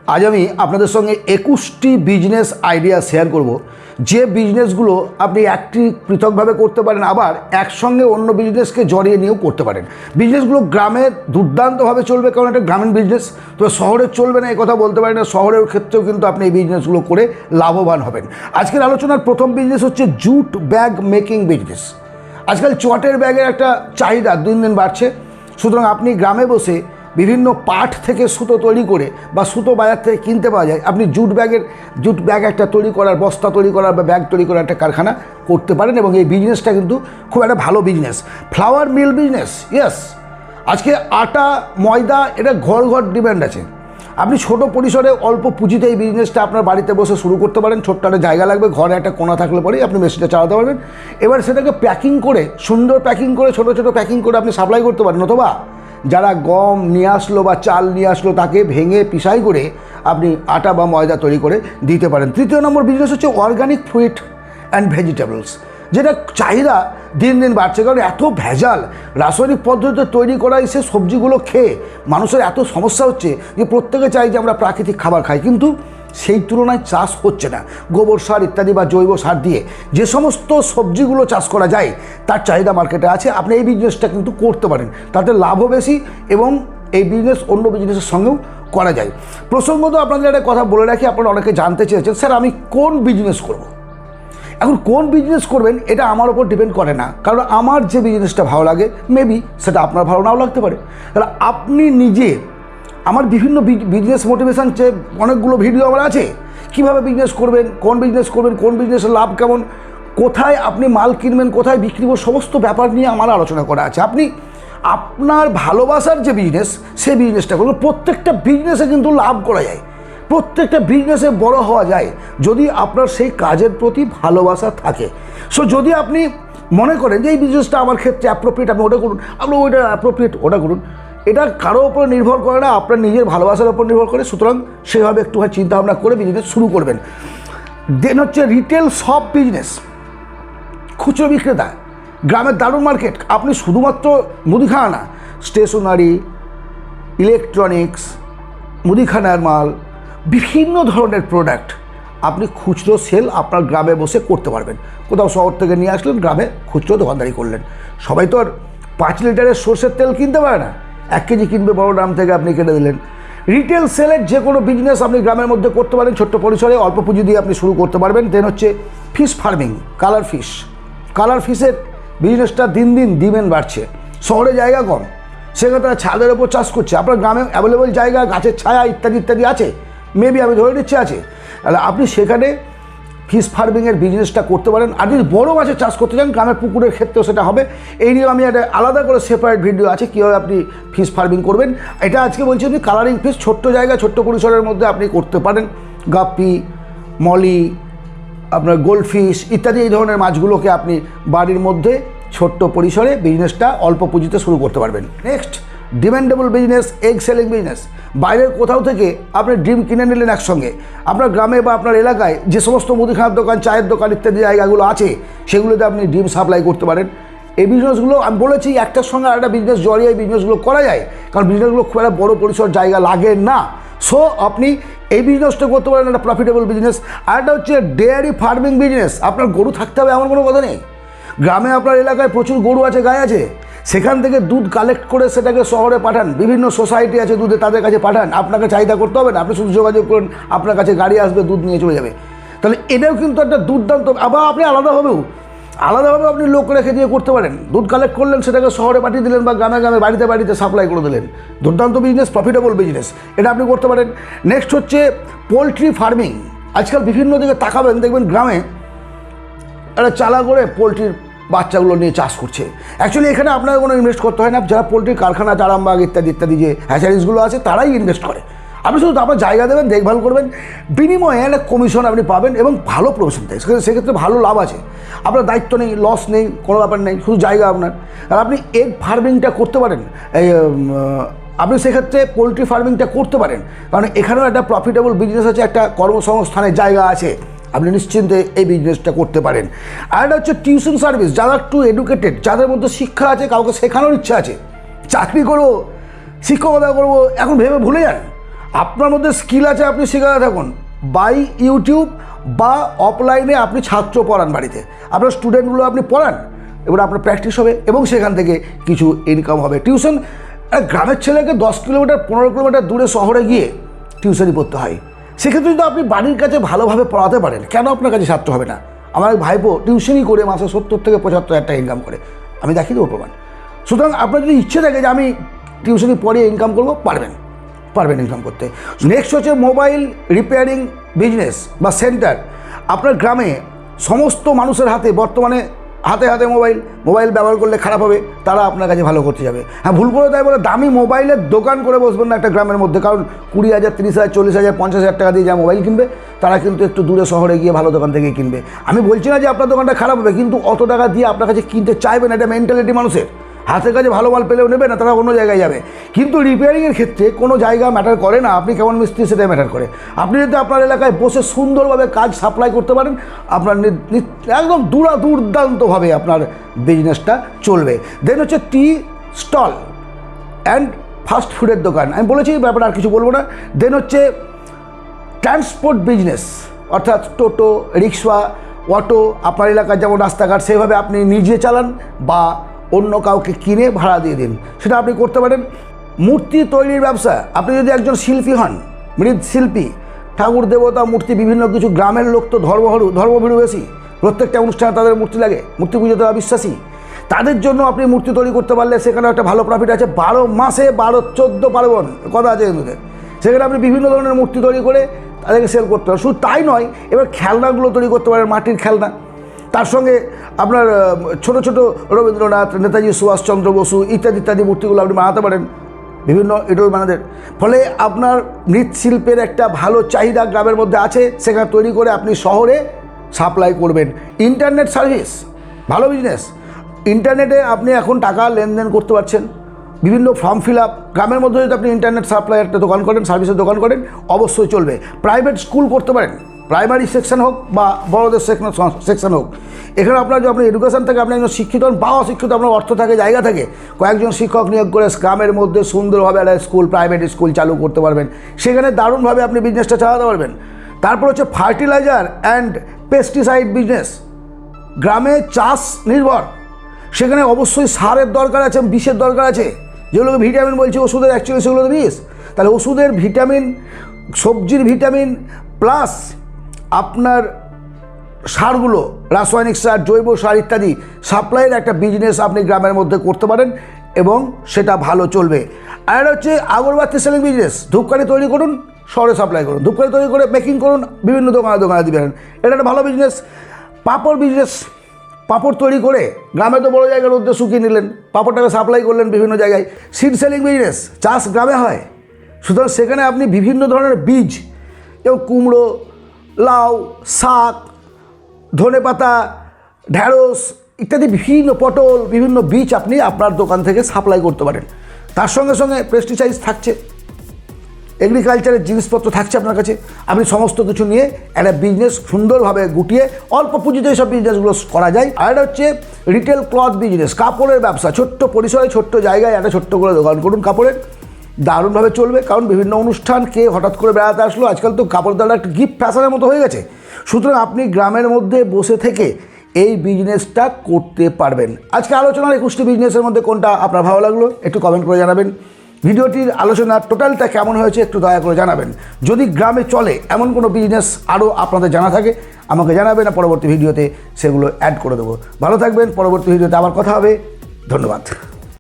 আজ আমি আপনাদের সঙ্গে 21টি বিজনেস আইডিয়া শেয়ার করব, যে বিজনেসগুলো আপনি একটি পৃথকভাবে করতে পারেন, আবার একসঙ্গে অন্য বিজনেসকে জড়িয়ে নিয়েও করতে পারেন। বিজনেসগুলো গ্রামে দুর্দান্তভাবে চলবে, কারণ এটা গ্রামীণ বিজনেস। তবে শহরে চলবে না এই কথা বলতে পারি না, শহরের ক্ষেত্রেও কিন্তু আপনি এই বিজনেসগুলো করে লাভবান হবেন। আজকের আলোচনার প্রথম বিজনেস হচ্ছে জুট ব্যাগ মেকিং বিজনেস। আজকাল চটের ব্যাগের একটা চাহিদা দিন দিন বাড়ছে, সুতরাং আপনি গ্রামে বসে বিভিন্ন পাট থেকে সুতো তৈরি করে বা সুতো বাজার থেকে কিনতে পাওয়া যায়, আপনি জুট ব্যাগ একটা তৈরি করার, বস্তা তৈরি করার বা ব্যাগ তৈরি করার একটা কারখানা করতে পারেন, এবং এই বিজনেসটা কিন্তু খুব একটা ভালো business. Flour mill business, yes. আজকে আটা ময়দা এটা ঘর ঘর ডিমান্ড আছে। আপনি ছোট পরিসরে অল্প পুঁজিতে এই বিজনেসটা আপনার বাড়িতে বসে শুরু করতে পারেন। ছোট্ট একটা জায়গা লাগবে, ঘরে একটা কোণা থাকলে পরেই আপনি মেশিনটা চালাতে পারবেন। এবার সেটাকে প্যাকিং করে, সুন্দর প্যাকিং করে, ছোটো ছোটো প্যাকিং করে আপনি সাপ্লাই করতে পারেন, অথবা যারা গম নিয়ে আসলো বা চাল নিয়ে আসলো তাকে ভেঙে পিসাই করে আপনি আটা বা ময়দা তৈরি করে দিতে পারেন। তৃতীয় নম্বর বিজনেস হচ্ছে অর্গানিক ফ্রুট অ্যান্ড ভেজিটেবলস, যেটা চাহিদা দিন দিন বাড়ছে, কারণ এত ভেজাল রাসায়নিক পদ্ধতিতে তৈরি করা সে সবজিগুলো খেয়ে মানুষের এত সমস্যা হচ্ছে যে প্রত্যেকে চাই যে আমরা প্রাকৃতিক খাবার খাই, কিন্তু সেই তুলনায় চাষ হচ্ছে না। গোবর সার ইত্যাদি বা জৈব সার দিয়ে যে সমস্ত সবজিগুলো চাষ করা যায় তার চাহিদা মার্কেটে আছে। আপনি এই বিজনেসটা কিন্তু করতে পারেন, তাতে লাভও বেশি এবং এই বিজনেস অন্য বিজনেসের সঙ্গেও করা যায়। প্রসঙ্গত আপনাদের একটা কথা বলে রাখি, আপনারা অনেকে জানতে চেয়েছেন স্যার আমি কোন বিজনেস করব। এখন কোন বিজনেস করবেন এটা আমার ওপর ডিপেন্ড করে না, কারণ আমার যে বিজনেসটা ভালো লাগে মেবি সেটা আপনার ভালো নাও লাগতে পারে। তাহলে আপনি নিজে, আমার বিভিন্ন বিজনেস মোটিভেশন চেয়ে অনেকগুলো ভিডিও আমার আছে, কীভাবে বিজনেস করবেন, কোন বিজনেসের লাভ কেমন, কোথায় আপনি মাল কিনবেন, কোথায় বিক্রি করবেন, সমস্ত ব্যাপার নিয়ে আমার আলোচনা করা আছে। আপনি আপনার ভালোবাসার যে বিজনেস সেই বিজনেসটা করবেন। প্রত্যেকটা বিজনেসে কিন্তু লাভ করা যায়, প্রত্যেকটা বিজনেসে বড় হওয়া যায় যদি আপনার সেই কাজের প্রতি ভালোবাসা থাকে। সো যদি আপনি মনে করেন যে এই বিজনেসটা আমার ক্ষেত্রে অ্যাপ্রোপ্রিয়েট, আপনি ওটা করুন, আপনি ওইটা অ্যাপ্রোপ্রিয়েট ওটা করুন। এটা কারোর ওপর নির্ভর করে না, আপনার নিজের ভালোবাসার ওপর নির্ভর করে। সুতরাং সেভাবে একটুখানি চিন্তাভাবনা করে বিজনেস শুরু করবেন। দেন হচ্ছে রিটেল শপ বিজনেস, খুচরো বিক্রেতা। গ্রামের দারুণ মার্কেট। আপনি শুধুমাত্র মুদিখানা না, স্টেশনারি, ইলেকট্রনিক্স, মুদিখানার মাল, বিভিন্ন ধরনের প্রোডাক্ট আপনি খুচরো সেল আপনার গ্রামে বসে করতে পারবেন। কোথাও শহর থেকে নিয়ে আসলেন, গ্রামে খুচরো দোকানদারি করলেন। সবাই তো আর 5 লিটারের সর্ষের তেল কিনতে পারে না, 1 কেজি কিনবে বড় দাম থেকে আপনি কেটে দিলেন। রিটেল সেলের যে কোনো বিজনেস আপনি গ্রামের মধ্যে করতে পারেন, ছোট্ট পরিসরে অল্প পুঁজি দিয়ে আপনি শুরু করতে পারবেন। দেন হচ্ছে ফিশ ফার্মিং, কালার ফিশের বিজনেসটা দিন দিন ডিমান্ড বাড়ছে। শহরে জায়গা কম, সেখানে তারা ছাদের ওপর চাষ করছে। আপনার গ্রামে অ্যাভেলেবল জায়গা, গাছের ছায়া ইত্যাদি ইত্যাদি আছে, মেবি আমি ধরে নিচ্ছি আছে, তাহলে আপনি সেখানে ফিশ ফার্মিংয়ের বিজনেসটা করতে পারেন। আর যদি বড় মাছের চাষ করতে চান, গ্রামের পুকুরের ক্ষেত্রেও সেটা হবে। এই নিয়ে আমি একটা আলাদা করে সেপারেট ভিডিও আছে কীভাবে আপনি ফিশ ফার্মিং করবেন। এটা আজকে বলছি আপনি কালারিং ফিশ ছোট্ট জায়গা, ছোট্ট পরিসরের মধ্যে আপনি করতে পারেন। গাপ্পি, মলি, আপনার গোল্ডফিশ ইত্যাদি এই ধরনের মাছগুলোকে আপনি বাড়ির মধ্যে ছোট্ট পরিসরে বিজনেসটা অল্প পুঁজিতে শুরু করতে পারবেন। Next demandable business, egg selling business. বাইরের কোথাও থেকে আপনি ডিম কিনে নিলেন একসঙ্গে, আপনার গ্রামে বা আপনার এলাকায় যে সমস্ত মুদিখানার দোকান, চায়ের দোকান ইত্যাদি জায়গাগুলো আছে সেগুলোতে আপনি ডিম সাপ্লাই করতে পারেন। এই বিজনেসগুলো আমি বলেছি একটার সঙ্গে আরেকটা বিজনেস জড়িয়ে এই বিজনেসগুলো করা যায়, কারণ বিজনেসগুলো খুব একটা বড়ো পরিসর জায়গা লাগে না। সো আপনি এই বিজনেসটা করতে পারেন, একটা প্রফিটেবল বিজনেস। আর একটা হচ্ছে ডেয়ারি ফার্মিং বিজনেস। আপনার গরু থাকতে হবে এমন কোনো কথা নেই। গ্রামে আপনার এলাকায় প্রচুর গরু আছে, গাই আছে, সেখান থেকে দুধ কালেক্ট করে সেটাকে শহরে পাঠান। বিভিন্ন সোসাইটি আছে দুধে, তাদের কাছে পাঠান। আপনাকে চাহিদা করতে হবে না, আপনি শুধু যোগাযোগ করুন, আপনার কাছে গাড়ি আসবে, দুধ নিয়ে চলে যাবে। তাহলে এটাও কিন্তু একটা দুর্দান্ত। আবার আপনি আলাদাভাবে আপনি লোক রেখে দিয়ে করতে পারেন। দুধ কালেক্ট করলেন, সেটাকে শহরে পাঠিয়ে দিলেন বা গ্রামে গ্রামে বাড়িতে বাড়িতে সাপ্লাই করে দিলেন। দুর্দান্ত বিজনেস, প্রফিটেবল বিজনেস, এটা আপনি করতে পারেন। নেক্সট হচ্ছে পোলট্রি ফার্মিং। আজকাল বিভিন্ন দিকে তাকাবেন, দেখবেন গ্রামে একটা চালা করে পোলট্রির বাচ্চাগুলো নিয়ে চাষ করছে। অ্যাকচুয়ালি এখানে আপনাকে কোনো ইনভেস্ট করতে হয় না। যারা পোলট্রির কারখানা, আরামবাগ ইত্যাদি ইত্যাদি যে হ্যাচারিজগুলো আছে তারাই ইনভেস্ট করে। আপনি শুধু আপনার জায়গা দেবেন, দেখভাল করবেন, বিনিময়ে একটা কমিশন আপনি পাবেন এবং ভালো প্রফেশন থাকে, সেক্ষেত্রে ভালো লাভ আছে। আপনার দায়িত্ব নেই, লস নেই, কোনো ব্যাপার নেই, শুধু জায়গা আপনার। আর আপনি এগ ফার্মিংটা করতে পারেন, আপনি সেক্ষেত্রে পোলট্রি ফার্মিংটা করতে পারেন, কারণ এখানেও একটা প্রফিটেবল বিজনেস আছে, একটা কর্মসংস্থানের জায়গা আছে। আপনি নিশ্চিন্তে এই বিজনেসটা করতে পারেন। আর একটা হচ্ছে টিউশন সার্ভিস। যারা একটু এডুকেটেড, যাদের মধ্যে শিক্ষা আছে, কাউকে শেখানোর ইচ্ছা আছে, চাকরি করবো, শিক্ষকতা করবো, এখন ভেবে ভুলে যান। আপনার মধ্যে স্কিল আছে, আপনি শেখাতে থাকুন, বাই ইউটিউব বা অফলাইনে আপনি ছাত্র পড়ান, বাড়িতে আপনার স্টুডেন্টগুলো আপনি পড়ান, এবার আপনার প্র্যাকটিস হবে এবং সেখান থেকে কিছু ইনকাম হবে। টিউশন, গ্রামের ছেলেকে 10 কিলোমিটার 15 কিলোমিটার দূরে শহরে গিয়ে টিউশনই পড়তে হয়। সেক্ষেত্রে যদি আপনি বাড়ির কাছে ভালোভাবে পড়াতে পারেন, কেন আপনার কাছে ছাত্র হবে না? আমার এক ভাইপো টিউশনই করে মাসে 70 থেকে 75 টাকা ইনকাম করে, আমি দেখিয়ে দেবো প্রমাণ। সুতরাং আপনার যদি ইচ্ছে থাকে যে আমি টিউশনি পড়িয়ে ইনকাম করবো, পারবেন ইনকাম করতে। নেক্সট হচ্ছে মোবাইল রিপেয়ারিং বিজনেস বা সেন্টার। আপনার গ্রামে সমস্ত মানুষের হাতে বর্তমানে হাতে মোবাইল ব্যবহার করলে খারাপ হবে, তারা আপনার কাছে ভালো করতে যাবে। হ্যাঁ, ভুল করে তাই বলে দামি মোবাইলের দোকান করে বসবেন না একটা গ্রামের মধ্যে, কারণ 20,000 30,000 40,000 50,000 টাকা দিয়ে যা মোবাইল কিনবে, তারা কিন্তু একটু দূরে শহরে গিয়ে ভালো দোকান থেকে কিনবে। আমি বলছি না যে আপনার দোকানটা খারাপ হবে, কিন্তু অত টাকা দিয়ে আপনার কাছে কিনতে চাইবে না, এটা মেন্টালিটি মানুষের। হাতের কাছে ভালো মাল পেলেও নেবে না, তারা অন্য জায়গায় যাবে। কিন্তু রিপেয়ারিংয়ের ক্ষেত্রে কোনো জায়গা ম্যাটার করে না, আপনি কেমন মিস্ত্রি সেটাই ম্যাটার করে। আপনি যদি আপনার এলাকায় বসে সুন্দরভাবে কাজ সাপ্লাই করতে পারেন, আপনার একদম দুর্দান্তভাবে আপনার বিজনেসটা চলবে। দেন হচ্ছে টি স্টল অ্যান্ড ফাস্ট ফুডের দোকান, আমি বলেছি ব্যাপারে আর কিছু বলবো না। দেন হচ্ছে ট্রান্সপোর্ট বিজনেস, অর্থাৎ টোটো, রিক্সা, অটো, আপনার এলাকার যেমন রাস্তাঘাট সেভাবে আপনি নিজে চালান বা অন্য কাউকে কিনে ভাড়া দিয়ে দিন, সেটা আপনি করতে পারেন। মূর্তি তৈরির ব্যবসা, আপনি যদি একজন শিল্পী হন, মৃৎশিল্পী, ঠাকুর দেবতা মূর্তি, বিভিন্ন কিছু, গ্রামের লোক তো ধর্মভীরু বেশি, প্রত্যেকটা অনুষ্ঠানে তাদের মূর্তি লাগে, মূর্তি পুজো তারা বিশ্বাসী, তাদের জন্য আপনি মূর্তি তৈরি করতে পারলে সেখানে একটা ভালো প্রফিট আছে। 12 মাসে 12-14 পার্বণ কথা আছে হিন্দুদের, সেখানে আপনি বিভিন্ন ধরনের মূর্তি তৈরি করে তাদেরকে সেল করতে পারেন। শুধু তাই নয়, এবার খেলনাগুলো তৈরি করতে পারেন, মাটির খেলনা, তার সঙ্গে আপনার ছোট ছোট রবীন্দ্রনাথ, নেতাজি সুভাষচন্দ্র বসু ইত্যাদি মূর্তিগুলো আপনি বানাতে পারেন বিভিন্ন ইডল বানাদের। ফলে আপনার মৃৎশিল্পের একটা ভালো চাহিদা গ্রামের মধ্যে আছে, সেখানে তৈরি করে আপনি শহরে সাপ্লাই করবেন। ইন্টারনেট সার্ভিস, ভালো বিজনেস। ইন্টারনেটে আপনি এখন টাকা লেনদেন করতে পারছেন, বিভিন্ন ফর্ম ফিল আপ, গ্রামের মধ্যে যদি আপনি ইন্টারনেট সাপ্লাই একটা দোকান করেন, সার্ভিসের দোকান করেন, অবশ্যই চলবে। প্রাইভেট স্কুল করতে পারেন, প্রাইমারি সেকশন হোক বা বড়দের সেকশন হোক, এখানে আপনার যে আপনি এডুকেশন থেকে আপনি একজন শিক্ষিত হন বা অশিক্ষিত, আপনার অর্থ থাকে, জায়গা থাকে, কয়েকজন শিক্ষক নিয়োগ করে গ্রামের মধ্যে সুন্দরভাবে একটা স্কুল, প্রাইভেট স্কুল চালু করতে পারবেন, সেখানে দারুণভাবে আপনি বিজনেসটা চালাতে পারবেন। তারপর হচ্ছে ফার্টিলাইজার অ্যান্ড পেস্টিসাইড বিজনেস, গ্রামে চাষ নির্ভর, সেখানে অবশ্যই সারের দরকার আছে, বিষের দরকার আছে, যেগুলোকে ভিটামিন বলছে, ওষুধের অ্যাকচুয়ালি সেগুলো তো বিষ। তাহলে ওষুধের ভিটামিন, সবজির ভিটামিন প্লাস আপনার সারগুলো, রাসায়নিক সার, জৈব সার ইত্যাদি সাপ্লাইয়ের একটা বিজনেস আপনি গ্রামের মধ্যে করতে পারেন এবং সেটা ভালো চলবে। আর হচ্ছে আগরবাতি সেলিং বিজনেস, ধূপকাঠি তৈরি করুন, শহরে সাপ্লাই করুন, ধূপকাঠি তৈরি করে মেকিং করুন, বিভিন্ন দোকানে দিবেন, এটা একটা ভালো বিজনেস। পাঁপড় বিজনেস, পাঁপড় তৈরি করে গ্রামে তো বড় জায়গার মধ্যে শুকিয়ে নিলেন, পাঁপড়টাকে সাপ্লাই করলেন বিভিন্ন জায়গায়। সিড সেলিং বিজনেস, চাষ গ্রামে হয়, সুতরাং সেখানে আপনি বিভিন্ন ধরনের বীজ, যেমন কুমড়ো, লাউ, শাক, ধনেপাতা, ঢ্যাঁড়স ইত্যাদি বিভিন্ন, পটল, বিভিন্ন বীজ আপনি আপনার দোকান থেকে সাপ্লাই করতে পারেন। তার সঙ্গে সঙ্গে পেস্টিসাইড থাকছে, এগ্রিকালচারের জিনিসপত্র থাকছে আপনার কাছে, আপনি সমস্ত কিছু নিয়ে একটা বিজনেস সুন্দরভাবে গুটিয়ে অল্প পুঁজিতে এইসব বিজনেসগুলো করা যায়। আর এটা হচ্ছে রিটেল ক্লথ বিজনেস, কাপড়ের ব্যবসা, ছোট্ট পরিসরে ছোট্ট জায়গায় একটা ছোট্ট করে দোকান করুন কাপড়ের, দারুণভাবে চলবে। কারণ বিভিন্ন অনুষ্ঠান, কে হঠাৎ করে বেড়াতে আসলো, আজকাল তো কাপড় দালার একটা গিফট ফ্যাশনের মতো হয়ে গেছে। সুতরাং আপনি গ্রামের মধ্যে বসে থেকে এই বিজনেসটা করতে পারবেন। আজকে আলোচনার 21টি বিজনেসের মধ্যে কোনটা আপনার ভালো লাগলো একটু কমেন্ট করে জানাবেন। ভিডিওটির আলোচনা টোটালটা কেমন হয়েছে একটু দয়া করে জানাবেন। যদি গ্রামে চলে এমন কোনো বিজনেস আরও আপনাদের জানা থাকে আমাকে জানাবেন, পরবর্তী ভিডিওতে সেগুলো অ্যাড করে দেবো। ভালো থাকবেন, পরবর্তী ভিডিওতে আবার কথা হবে। ধন্যবাদ।